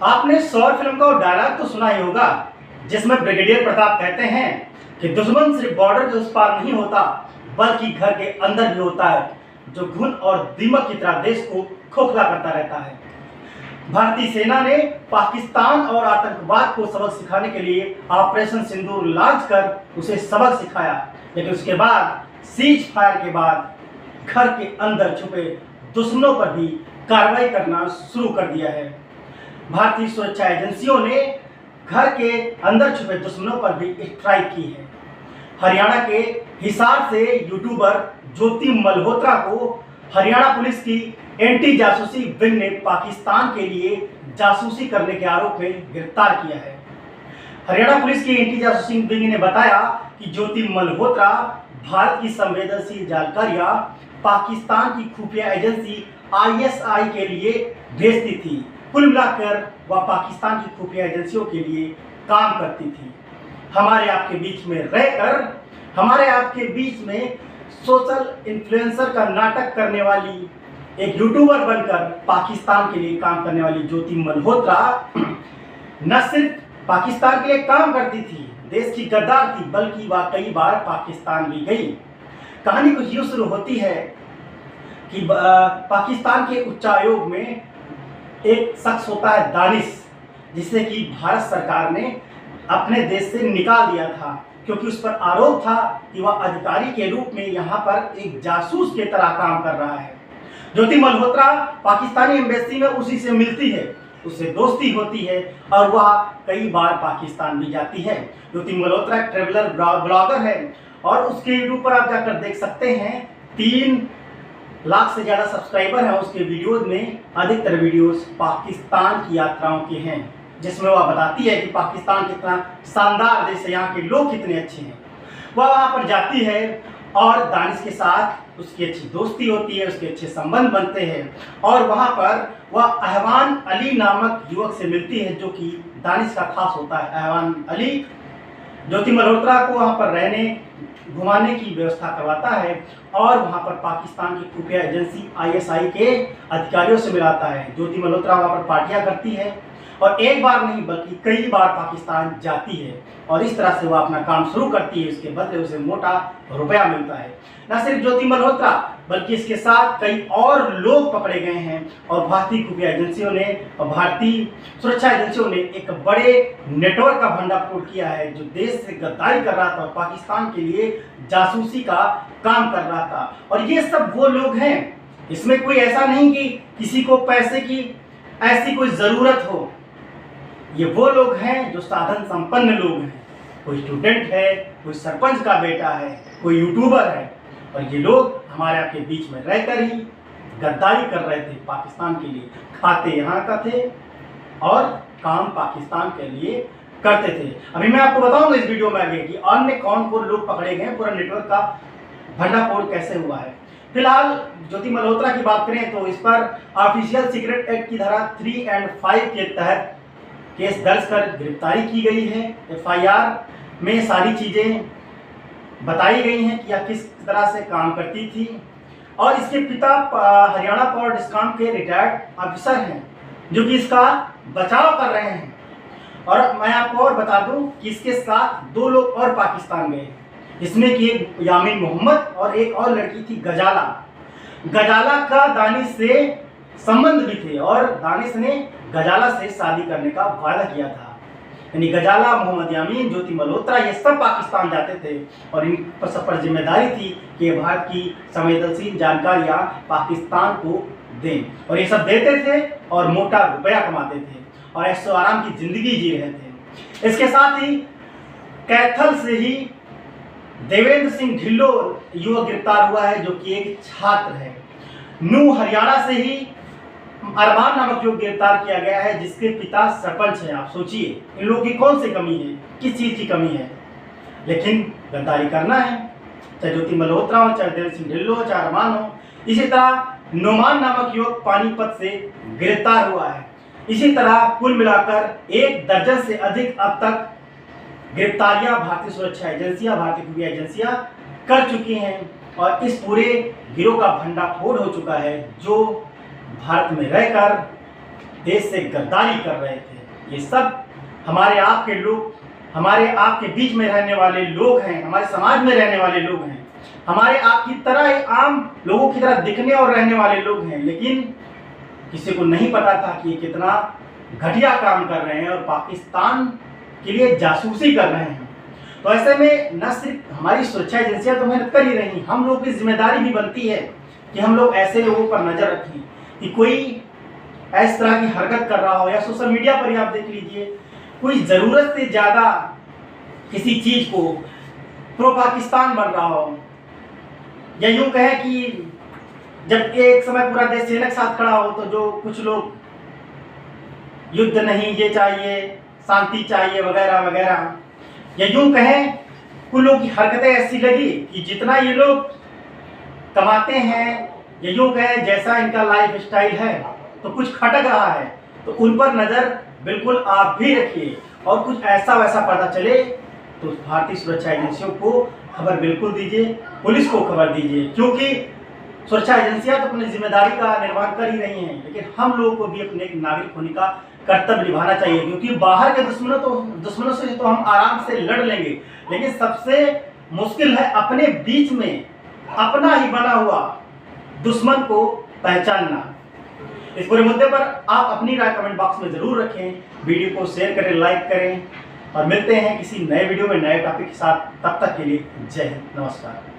आपने short film का dialogue तो सुना ही होगा जिसमें ब्रिगेडियर प्रताप कहते हैं कि दुश्मन सिर्फ बॉर्डर के उस पार नहीं होता बल्कि घर के अंदर भी होता है, जो घुन और दीमक की तरह देश को खोखला करता रहता है। भारतीय सेना ने पाकिस्तान और आतंकवाद को सबक सिखाने के लिए ऑपरेशन सिंदूर लॉन्च कर उसे सबक सिखाया, लेकिन उसके बाद सीज फायर के बाद घर के अंदर छुपे दुश्मनों पर भी कार्रवाई करना शुरू कर दिया है। भारतीय सुरक्षा एजेंसियों ने घर के अंदर छुपे दुश्मनों पर भी स्ट्राइक की है। हरियाणा के हिसार से यूट्यूबर ज्योति मल्होत्रा को हरियाणा पुलिस की एंटी जासूसी विंग ने पाकिस्तान के लिए जासूसी करने के आरोप में गिरफ्तार किया है। हरियाणा पुलिस की एंटी जासूसी विंग ने बताया कि ज्योति मल्होत्रा भारत की संवेदनशील जानकारियां पाकिस्तान की खुफिया एजेंसी ISI के लिए भेजती थी। कुल मिलाकर वह पाकिस्तान की खुफिया एजेंसियों के लिए काम करती थी। हमारे आपके बीच में रहकर, हमारे आपके बीच में सोशल इन्फ्लुएंसर का नाटक करने वाली एक यूट्यूबर बनकर पाकिस्तान के लिए काम करने वाली ज्योति मल्होत्रा न सिर्फ पाकिस्तान के लिए काम करती थी, देश की गद्दार थी, बल्कि वह कई बार पाकिस्तान भी गई। कहानी कुछ यूं शुरू होती है कि पाकिस्तान के उच्चायोग में एक शख्स होता है दानिश, जिसे कि भारत सरकार ने अपने देश से निकाल दिया था क्योंकि उस पर आरोप था कि वह अधिकारी के रूप में यहाँ पर एक जासूस की तरह काम कर रहा है। ज्योति मल्होत्रा पाकिस्तानी एम्बेसी में उसी से मिलती है, उससे दोस्ती होती है और वह कई बार पाकिस्तान भी जाती है। ज्योति मल्होत्रा एक ट्रेवलर ब्लॉगर है और उसके यूट्यूब पर आप जाकर देख सकते हैं 3 लाख से ज़्यादा सब्सक्राइबर हैं। उसके वीडियोज में अधिकतर वीडियोस पाकिस्तान की यात्राओं के हैं, जिसमें वह बताती है कि पाकिस्तान कितना शानदार देश है, यहाँ के लोग कितने अच्छे हैं। वह वहाँ पर जाती है और दानिश के साथ उसकी अच्छी दोस्ती होती है, उसके अच्छे संबंध बनते हैं और वहाँ पर वह अहवान अली नामक युवक से मिलती है, जो कि दानिश का खास होता है। अहवान अली ज्योति मल्होत्रा को वहाँ पर रहने घुमाने की व्यवस्था करवाता है और वहाँ पर पाकिस्तान की खुफिया एजेंसी ISI के अधिकारियों से मिलाता है। ज्योति मल्होत्रा वहाँ पर पार्टियां करती है और एक बार नहीं बल्कि कई बार पाकिस्तान जाती है और इस तरह से वह अपना काम शुरू करती है। इसके बदले उसे मोटा रुपया मिलता है। न सिर्फ ज्योति मल्होत्रा बल्कि इसके साथ कई और लोग पकड़े गए हैं और भारतीय खुफिया एजेंसियों ने और भारतीय सुरक्षा एजेंसियों ने एक बड़े नेटवर्क का भंडाफोड़ किया है, जो देश से गद्दारी कर रहा था और पाकिस्तान के लिए जासूसी का काम कर रहा था। और ये सब वो लोग हैं, इसमें कोई ऐसा नहीं कि किसी को पैसे की ऐसी कोई ज़रूरत हो। ये वो लोग हैं जो साधन संपन्न लोग हैं, कोई स्टूडेंट है, कोई सरपंच का बेटा है, कोई यूट्यूबर है और ये लोग हमारे आपके बीच में रहकर ही गद्दारी कर रहे थे पाकिस्तान के लिए। खाते यहाँ का थे और काम पाकिस्तान के लिए करते थे। अभी मैं आपको बताऊंगा इस वीडियो में आगे कि अन्य कौन कौन लोग पकड़े गए, पूरा नेटवर्क का भंडाफोड़ कैसे हुआ है। फिलहाल ज्योति मल्होत्रा की बात करें तो इस पर ऑफिशियल सीक्रेट एक्ट की धारा 3 और 5 के तहत केस दर्ज कर गिरफ्तारी की गई है। FIR में सारी चीज़ें बताई गई हैं कि यह किस तरह से काम करती थी और इसके पिता हरियाणा पावर डिस्कॉम के रिटायर्ड ऑफिसर हैं, जो कि इसका बचाव कर रहे हैं। और मैं आपको और बता दूं कि इसके साथ 2 लोग और पाकिस्तान गए, जिसमें कि एक यामीन मोहम्मद और एक और लड़की थी गजाला। गजाला का दानिश से संबंध भी थे और दानिश ने गजाला से शादी करने का वादा किया था। यानी गजाला, मोहम्मद यामीन, ज्योति मल्होत्रा ये सब पाकिस्तान जाते थे और इन पर सब पर जिम्मेदारी थी कि भारत की संवेदनशील जानकारियां पाकिस्तान को दें और ये सब देते थे और मोटा रुपया कमाते थे और ऐशो आराम की जिंदगी जी रहे थे। इसके साथ ही कैथल से ही देवेंद्र सिंह ढिल्लो युवक गिरफ्तार हुआ है, जो कि एक छात्र है। नू हरियाणा से ही अरमान नामक युवक गिरफ्तार किया गया है, जिसके पिता सरपंच हैं। आप सोचिए इन लोगों की कौन सी कमी है, किस चीज़ की कमी है, लेकिन गद्दारी करना है, चाहे ज्योति मल्होत्रा हो, चाहे देवेंद्र सिंह ढिल्लो हो, चाहे अरमान हो। इसी तरह नोमान नामक युवक पानीपत से गिरफ्तार हुआ है। इसी तरह कुल मिलाकर 1 दर्जन से अधिक अब तक गिरफ्तारियां भारतीय सुरक्षा एजेंसियां, भारतीय खुफिया एजेंसियां कर चुकी हैं और इस पूरे गिरोह का भंडाफोड़ हो चुका है, जो भारत में रहकर देश से गद्दारी कर रहे थे। ये सब हमारे आपके लोग, हमारे आपके बीच में रहने वाले लोग हैं, हमारे समाज में रहने वाले लोग हैं, हमारे आपकी तरह ही आम लोगों की तरह दिखने और रहने वाले लोग हैं। लेकिन किसी को नहीं पता था कि ये कितना घटिया काम कर रहे हैं और पाकिस्तान के लिए जासूसी कर रहे हैं। तो ऐसे में न सिर्फ हमारी सुरक्षा एजेंसियां तो मेहनत कर ही रही, हम लोग की जिम्मेदारी भी बनती है कि हम लोग ऐसे लोगों पर नजर रखें कि कोई इस तरह की हरकत कर रहा हो, या सोशल मीडिया पर ही आप देख लीजिए, कोई ज़रूरत से ज़्यादा किसी चीज़ को प्रो पाकिस्तान बन रहा हो, या यूँ कहें कि जब एक समय पूरा देश सेना के साथ खड़ा हो तो जो कुछ लोग युद्ध नहीं, ये चाहिए, शांति चाहिए वगैरह वगैरह, या यूँ कहें कुछ लोगों की हरकतें ऐसी लगी कि जितना ये लोग कमाते हैं, या यूँ कहें जैसा इनका लाइफ स्टाइल है तो कुछ खटक रहा है, तो उन पर नज़र बिल्कुल आप भी रखिए। और कुछ ऐसा वैसा पता चले तो भारतीय सुरक्षा एजेंसियों को खबर बिल्कुल दीजिए, पुलिस को खबर दीजिए, क्योंकि सुरक्षा एजेंसियां तो अपनी जिम्मेदारी का निर्वहन कर ही रही हैं, लेकिन हम लोगों को भी अपने एक नागरिक होने का कर्तव्य निभाना चाहिए। क्योंकि बाहर के दुश्मनों से तो हम आराम से लड़ लेंगे, लेकिन सबसे मुश्किल है अपने बीच में अपना ही बना हुआ दुश्मन को पहचानना। इस पूरे मुद्दे पर आप अपनी राय कमेंट बॉक्स में जरूर रखें, वीडियो को शेयर करें, लाइक करें, और मिलते हैं किसी नए वीडियो में नए टॉपिक के साथ। तब तक के लिए जय हिंद, नमस्कार।